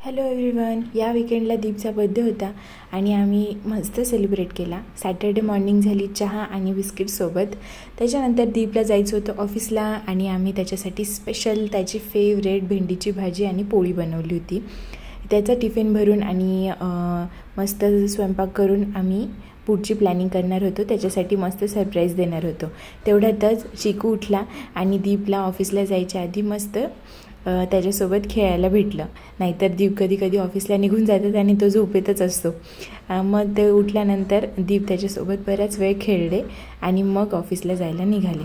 Hello everyone. या विकेंडला दीपचा birthday होता आणि आम्ही मस्त सेलिब्रेट केला. सॅटर्डे मॉर्निंग झाली चहा आणि बिस्किटसोबत. त्याच्यानंतर दीपला जायचं होतं ऑफिसला आणि आम्ही त्याच्यासाठी स्पेशल त्याची फेवरेट भेंडीची भाजी आणि पोळी बनवली होती. त्याचा टिफिन भरून आणि मस्त स्वयंपाक करून आम्ही पुढची प्लॅनिंग करणार होतो. त्याच्यासाठी मस्त सरप्राईज देणार होतो. तेवढ्यातच चिकू उठला आणि दीपला ऑफिसला जायच्या आधी मस्त त्याच्यासोबत खेळायला भेटलं. नाहीतर दीप कधी कधी ऑफिसला निघून जातात आणि तो झोपेतच असतो. मग ते उठल्यानंतर दीप त्याच्यासोबत बराच वेळ खेळले आणि मग ऑफिसला जायला निघाले.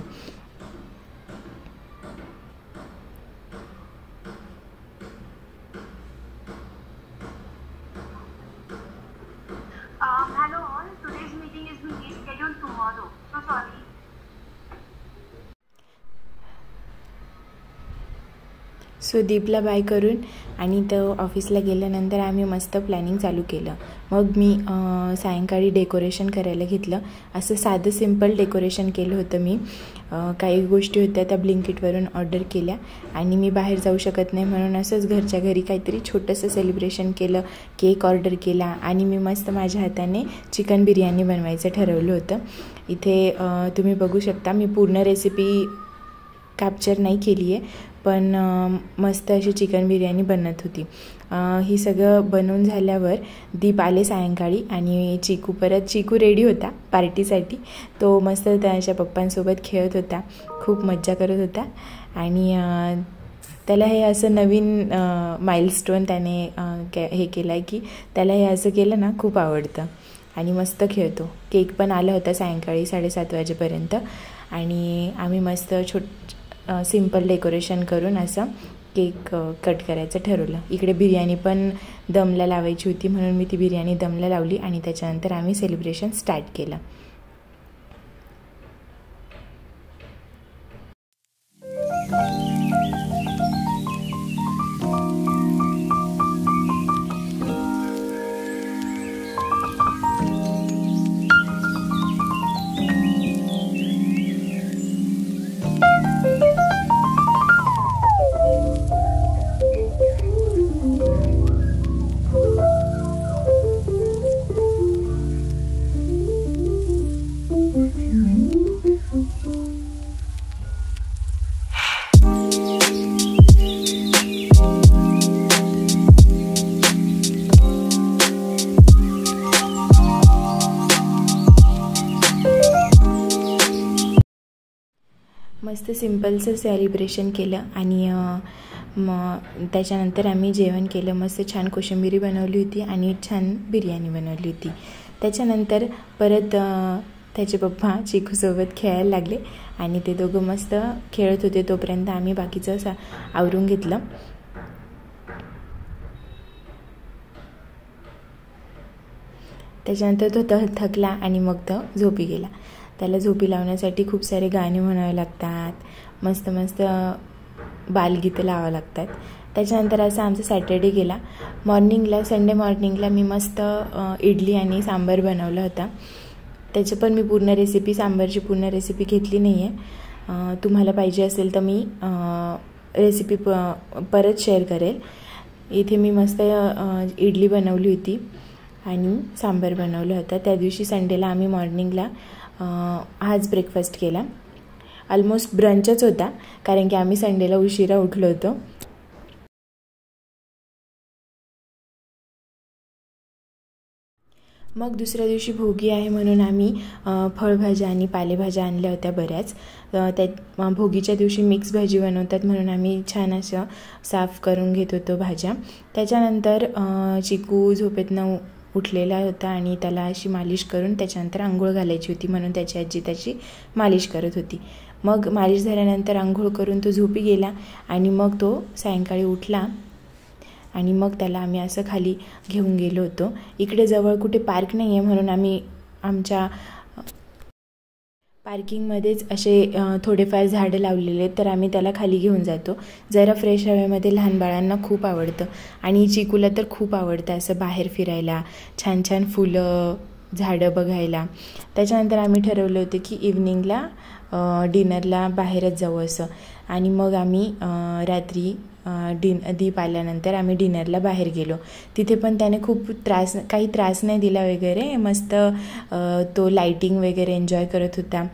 Hello all, today's meeting is being rescheduled tomorrow. So sorry. So दीपला बाय करून आणि तो ऑफिसला गेल्यानंतर आम्ही मस्त प्लॅनिंग चालू केलं. मग मी सायंकाळी डेकोरेशन करायला घेतलं. असं साधं सिम्पल डेकोरेशन केलं होतं मी. काही गोष्टी होत्या त्या ब्लिंकिटवरून ऑर्डर केल्या आणि मी बाहेर जाऊ शकत नाही म्हणून असंच घरच्या घरी काहीतरी छोटंसं सेलिब्रेशन केलं. केक ऑर्डर केला आणि मी मस्त माझ्या हाताने चिकन बिर्याणी बनवायचं ठरवलं होतं. इथे तुम्ही बघू शकता मी पूर्ण रेसिपी कॅप्चर नाही केली आहे, पण मस्त अशी चिकन बिर्याणी बनत होती. ही सगळं बनवून झाल्यावर दीप आले सायंकाळी आणि चिकू रेडी होता पार्टीसाठी. तो मस्त त्याच्या पप्पांसोबत खेळत होता, खूप मज्जा करत होता आणि त्याला हे असं नवीन माइलस्टोन त्याने हे केलं आहे की त्याला हे असं केलं ना खूप आवडतं आणि मस्त खेळतो. केक पण आला होता सायंकाळी 7:30 वाजेपर्यंत आणि आम्ही मस्त सिम्पल डेकोरेशन करून असं केक कट करायचं ठरवलं. इकडे बिर्याणी पण दमला लावायची होती म्हणून मी ती बिर्याणी दमला लावली आणि त्याच्यानंतर आम्ही सेलिब्रेशन स्टार्ट केलं. मस्त सिम्पलचं सेलिब्रेशन केलं आणि त्याच्यानंतर आम्ही जेवण केलं. मस्त छान कोशिंबिरी बनवली होती आणि छान बिर्याणी बनवली होती. त्याच्यानंतर परत त्याचे पप्पा चिकूसोबत खेळायला लागले आणि ते दोघं मस्त खेळत होते. तोपर्यंत आम्ही बाकीचं असं आवरून घेतलं. त्याच्यानंतर तो थकला आणि मग तो झोपी गेला. त्याला झोपी लावण्यासाठी खूप सारे गाणे म्हणावे लागतात, मस्त मस्त बालगीतं लावावं लागतात. त्याच्यानंतर असं आमचा सॅटर्डे गेला. संडे मॉर्निंगला मी मस्त इडली आणि सांबार बनवला होता. त्याचं पण मी सांबारची पूर्ण रेसिपी घेतली नाही आहे. तुम्हाला पाहिजे असेल तर मी रेसिपी परत शेअर करेल. इथे मी मस्त इडली बनवली होती आणि सांबार बनवलं होतं. त्या दिवशी संडेला आम्ही मॉर्निंगला हाच ब्रेकफास्ट केला. ऑलमोस्ट ब्रंचच होता कारण की आम्ही संडेला उशिरा उठलो होतो. मग दुसऱ्या दिवशी भोगी आहे म्हणून आम्ही फळभाज्या आणि पालेभाज्या आणल्या होत्या बऱ्याच. त्या भोगीच्या दिवशी मिक्स भाजी बनवतात म्हणून आम्ही छान असं साफ करून घेत होतो भाज्या. त्याच्यानंतर चिकू झोपेतनं उठलेला होता आणि त्याला अशी मालिश करून त्याच्यानंतर आंघोळ घालायची होती म्हणून त्याची आजी त्याची मालिश करत होती. मग मालिश झाल्यानंतर आंघोळ करून तो झोपी गेला आणि मग तो सायंकाळी उठला आणि मग त्याला आम्ही असं खाली घेऊन गेलो होतो. इकडे जवळ कुठे पार्क नाही आहे म्हणून आम्ही आमच्या पार्किंगमध्येच असे थोडेफार झाडं लावलेले तर आम्ही त्याला खाली घेऊन जातो. जरा फ्रेश हवेमध्ये लहान बाळांना खूप आवडतं आणि चिकूला तर खूप आवडतं असं बाहेर फिरायला, छान छान फुलं झाडं बघायला. त्याच्यानंतर आम्ही ठरवलं होतं की इव्हनिंगला डिनरला बाहेरच जाऊ असं. आणि मग आम्ही रात्री दीप आल्यानंतर आम्ही डिनरला बाहेर गेलो. तिथे पण त्याने खूप काही त्रास नाही दिला वगैरे. मस्त तो लाईटिंग वगैरे एन्जॉय करत होता.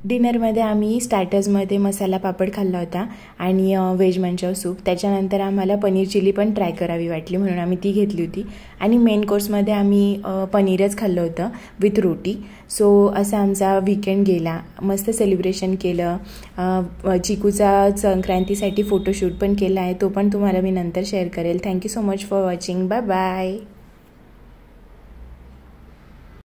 डिनरमध्ये आम्ही स्टार्टर्समध्ये मसाला पापड खाल्ला होता आणि व्हेज मंचाव सूप. त्याच्यानंतर आम्हाला पनीर चिली पण ट्राय करावी वाटली म्हणून आम्ही ती घेतली होती. आणि मेन कोर्समध्ये आम्ही पनीरच खाल्लं होतं विथ रोटी. सो असा आमचा वीकेंड गेला. मस्त सेलिब्रेशन केलं. चिकूचा संक्रांतीसाठी फोटोशूट पण केला आहे, तो पण तुम्हाला मी नंतर शेअर करेल. Thank you so much for watching. Bye bye.